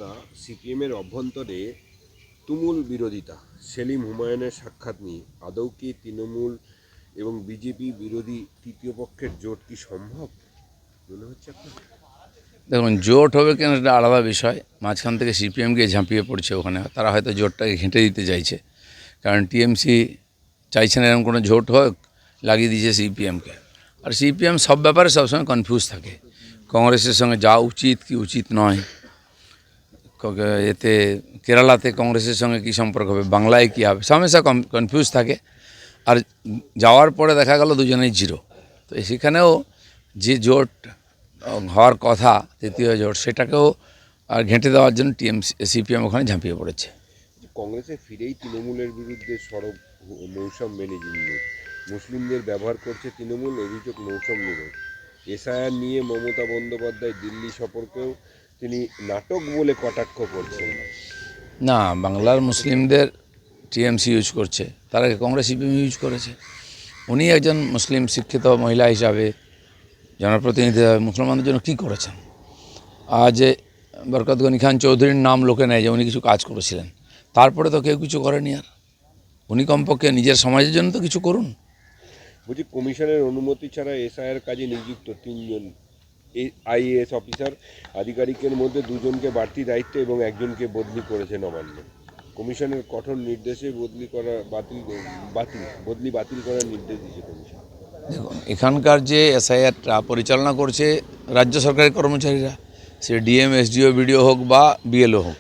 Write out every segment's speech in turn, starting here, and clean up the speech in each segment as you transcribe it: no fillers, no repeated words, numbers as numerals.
দাদা সিপিএমের অভ্যন্তরে তুমুল বিরোধিতা সেলিম হুমায়ুনের সাক্ষাৎ নিয়ে আদৌ কি তৃণমূল এবং বিজেপি বিরোধী তৃতীয় পক্ষের জোট কি সম্ভব মনে হচ্ছে আপনার? দেখুন, জোট হবে কেন এটা আলাদা বিষয়। মাঝখান থেকে সিপিএম গিয়ে ঝাঁপিয়ে পড়ছে ওখানে, তারা হয়তো জোটটাকে ঘেঁটে দিতে চাইছে, কারণ টিএমসি চাইছে না এরকম কোনো জোট হোক, লাগিয়ে দিয়েছে সিপিএমকে। আর সিপিএম সব ব্যাপারে সবসময় কনফিউজ থাকে, কংগ্রেসের সঙ্গে যা উচিত কি উচিত নয়, এতে কেরালাতে কংগ্রেসের সঙ্গে কী সম্পর্ক হবে, বাংলায় কী হবে, হামেশা কনফিউজ থাকে। আর যাওয়ার পরে দেখা গেল দুজনেই জিরো। তো সেখানেও যে জোট হওয়ার কথা তৃতীয় জোট, সেটাকেও আর ঘেঁটে দেওয়ার জন্য সিপিএম ওখানে ঝাঁপিয়ে পড়েছে। কংগ্রেসে ফিরেই তৃণমূলের বিরুদ্ধে সরব মৌসুম বেনিজিন্ন মুসলিমদের ব্যবহার করছে তৃণমূল, অভিযোগ মৌসুম নিরোধ। এসআইআর নিয়ে মমতা বন্দ্যোপাধ্যায় দিল্লি সফরকেও তিনি নাটক বলে কটাক্ষ করছেন। না, বাংলার মুসলিমদের টিএমসি ইউজ করছে, তার আগে কংগ্রেস সিপিএম ইউজ করেছে। উনি একজন মুসলিম শিক্ষিত মহিলা হিসাবে, জনপ্রতিনিধি হিসাবে মুসলমানদের জন্য কী করেছেন? আজ বরকত গনি খান চৌধুরীর নাম লোকে নেয় যে উনি কিছু কাজ করেছিলেন, তারপরে তো কেউ কিছু করেনি। আর উনি কমপক্ষে নিজের সমাজের জন্য তো কিছু করুন। বলছি, কমিশনের অনুমতি ছাড়া এসআইআর কাজে নিযুক্ত 3জন আইএএস অফিসার আধিকারিকের মধ্যে 2জনকে বাড়তি দায়িত্ব এবং 1জনকে বদলি করেছে নবান্ন। কমিশনের কঠোর নির্দেশে বদলি বাতিল করার নির্দেশ দিয়েছে কমিশন। দেখুন, এখানকার যে এসআইআরটা পরিচালনা করছে রাজ্য সরকারের কর্মচারীরা, সে ডিএম, এসডিও, বিডিও হোক বা বিএলও হোক,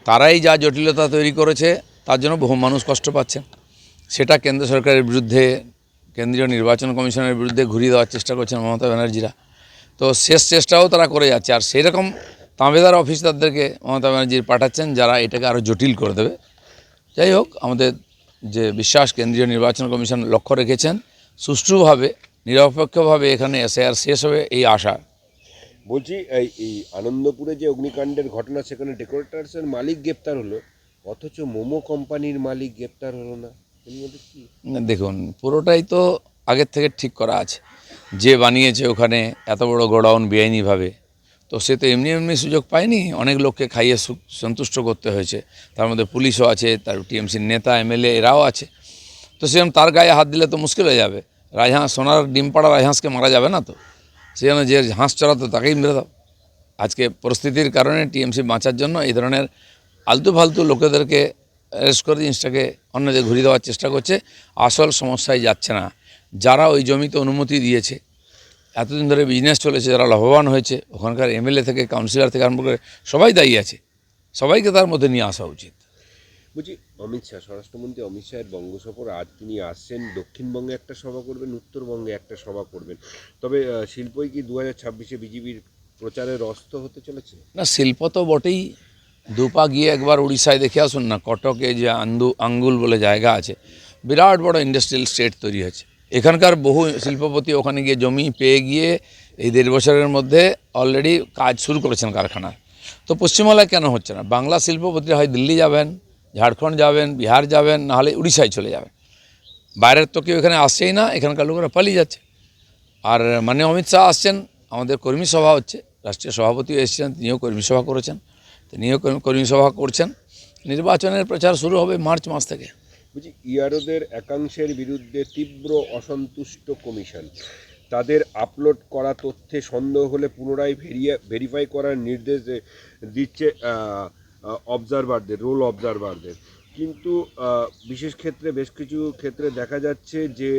তারাই যা জটিলতা তৈরি করেছে, তার জন্য বহু মানুষ কষ্ট পাচ্ছেন। সেটা কেন্দ্র সরকারের বিরুদ্ধে, কেন্দ্রীয় নির্বাচন কমিশনের বিরুদ্ধে ঘুরিয়ে দেওয়ার চেষ্টা করছেন মমতা ব্যানার্জিরা। তো শেষ চেষ্টাও তারা করে যাচ্ছে, আর সেই রকম তাঁবেদার অফিসারদেরকে মমতা ব্যানার্জি পাঠাচ্ছেন, যারা এটাকে আরও জটিল করে দেবে। যাই হোক, আমাদের যে বিশ্বাস, কেন্দ্রীয় নির্বাচন কমিশন লক্ষ্য রেখেছেন সুষ্ঠুভাবে, নিরপেক্ষভাবে এখানে এসআইআর শেষ হবে এই আশা। বলছি, এই আনন্দপুরে যে অগ্নিকাণ্ডের ঘটনা, সেখানে ডেকোরেটার্সের মালিক গ্রেপ্তার হলো, অথচ মোমো কোম্পানির মালিক গ্রেপ্তার হলো না। এর মধ্যে কি? দেখুন, পুরোটাই তো আগের থেকে ঠিক করা আছে। যে বানিয়েছে ওখানে এত বড় গোডাউন বেআইনিভাবে, তো সে তো এমনি এমনি সুযোগ পায়নি, অনেক লোককে খাইয়ে সন্তুষ্ট করতে হয়েছে। তার মধ্যে পুলিশও আছে, তার টিএমসির নেতা এমএলএ এরাও আছে। তো সেরকম তার গায়ে হাত দিলে তো মুশকিল হয়ে যাবে। রাজহাঁস, সোনার ডিম পাড়া রাজহাঁসকে মারা যাবে না, তো সেজন্য যে হাঁস চড়াতো তাকেই মেরে দাও। আজকে পরিস্থিতির কারণে টিএমসি বাঁচার জন্য এই ধরনের আলতু ফালতু লোকেদেরকে অ্যারেস্ট করে জিনিসটাকে অন্যদের ঘুরিয়ে দেওয়ার চেষ্টা করছে। আসল সমস্যায় যাচ্ছে না। যারা ওই জমিতে অনুমতি দিয়েছে, এতদিন ধরে বিজনেস চলেছে, যারা লাভবান হয়েছে, ওখানকার এমএলএ থেকে কাউন্সিলর থেকে আরম্ভ করে সবাই দায়ী আছে। সবাইকে তার মধ্যে নিয়ে আসা উচিত। বলছি, অমিত শাহ, স্বরাষ্ট্রমন্ত্রী অমিত শাহের বঙ্গ সফর, আজ তিনি আসছেন, দক্ষিণবঙ্গে একটা সভা করবেন, উত্তরবঙ্গে একটা সভা করবেন। তবে শিল্পই কি 2026-এ বিজেপির প্রচারের অস্ত্র হতে চলেছে? না, শিল্প তো বটেই। দুপা গিয়ে একবার উড়িষ্যায় দেখে আসুন না, কটকে যে আঙ্গুল বলে জায়গা আছে, বিরাট বড় ইন্ডাস্ট্রিয়াল স্টেট তৈরি হয়েছে। এখানকার বহু শিল্পপতি ওখানে গিয়ে জমি পেয়ে গিয়ে এই 1.5 বছরের মধ্যে অলরেডি কাজ শুরু করেছেন কারখানার। তো পশ্চিমবাংলায় কেন হচ্ছে না? বাংলা শিল্পপতিরা হয় দিল্লি যাবেন, ঝাড়খণ্ড যাবেন, বিহার যাবেন, নাহলে উড়িষ্যায় চলে যাবেন। বাইরের তো কেউ এখানে আসছেই না, এখানকার লোকেরা পালিয়ে যাচ্ছে। আর মানে অমিত শাহ আসছেন, আমাদের কর্মী সভা হচ্ছে, রাষ্ট্রীয় সভাপতিও এসেছেন, তিনিও কর্মী সভা করেছেন, তিনিও কর্মী সভা করছেন। নির্বাচনের প্রচার শুরু হবে মার্চ মাস থেকে। বলছি, ইয়ারোদের একাংশের বিরুদ্ধে তীব্র অসন্তুষ্ট কমিশন, তাদের আপলোড করা তথ্যে সন্দেহ হলে পুনরায় ভেরিফাই করার নির্দেশ দিচ্ছে রোল অবজারভারদের। কিন্তু বিশেষ ক্ষেত্রে, বেশ কিছু ক্ষেত্রে দেখা যাচ্ছে যে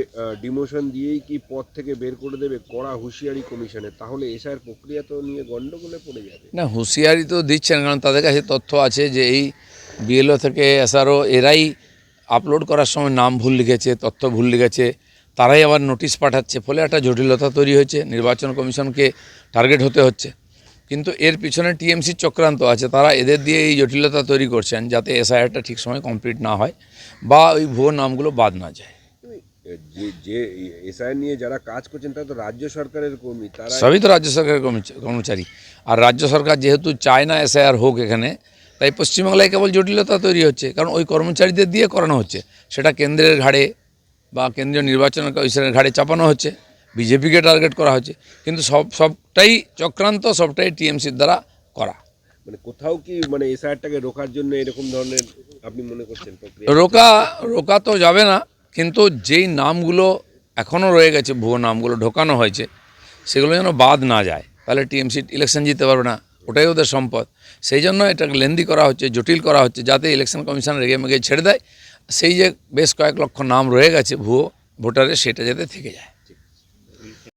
ডিমোশন দিয়েই কি পদ থেকে বের করে দেবে, কড়া হুঁশিয়ারি কমিশনের। তাহলে এসআইয়ের প্রক্রিয়া তো নিয়ে গণ্ডগোলে পড়ে যাবে। না, হুঁশিয়ারি তো দিচ্ছেন, কারণ তাদের কাছে তথ্য আছে যে এই বিএলও থেকে এসআরও এরাই আপলোড করার সময় নাম ভুল লিখেছে, তথ্য ভুল লিখেছে, তারাই আবার নোটিশ পাঠাচ্ছে। ফলে একটা জটিলতা তৈরি হয়েছে, নির্বাচন কমিশনকে টার্গেট হতে হচ্ছে। কিন্তু এর পিছনে টিএমসির চক্রান্ত আছে, তারা এদের দিয়ে এই জটিলতা তৈরি করছেন যাতে এসআইআরটা ঠিক সময় কমপ্লিট না হয় বা ওই ভুয়ো নামগুলো বাদ না যায়। যে এসআইআর নিয়ে যারা কাজ করছেন তারা তো রাজ্য সরকারের কর্মী, তারা সবই তো রাজ্য সরকারের কর্মচারী। আর রাজ্য সরকার যেহেতু চায় না এসআইআর হোক এখানে, তাই পশ্চিমবাংলায় কেবল জটিলতা তৈরি হচ্ছে, কারণ ওই কর্মচারীদের দিয়ে করানো হচ্ছে। সেটা কেন্দ্রের ঘাড়ে বা কেন্দ্রীয় নির্বাচন কমিশনের ঘাড়ে চাপানো হচ্ছে, বিজেপিকে টার্গেট করা হচ্ছে। কিন্তু সবটাই চক্রান্ত, সবটাই টিএমসির দ্বারা করা। মানে কোথাও কি মানে এসআইআরটাকে রোখার জন্য এরকম ধরনের আপনি মনে করছেন প্রক্রিয়া? রোকা তো যাবে না, কিন্তু যেই নামগুলো এখনও রয়ে গেছে, ভুয়ো নামগুলো ঢোকানো হয়েছে, সেগুলো যেন বাদ না যায়, তাহলে টিএমসি ইলেকশন জিততে পারবে না, ওটাই ওদের সম্পদ। সেই জন্য এটাকে লেন্দি করা হচ্ছে, জটিল করা হচ্ছে, যাতে ইলেকশন কমিশন রেগে মেগে ছেড়ে দেয়, সেই যে বেশ কয়েক লক্ষ নাম রয়ে গেছে ভুয়ো ভোটারের, সেটা যাতে থেকে যায়।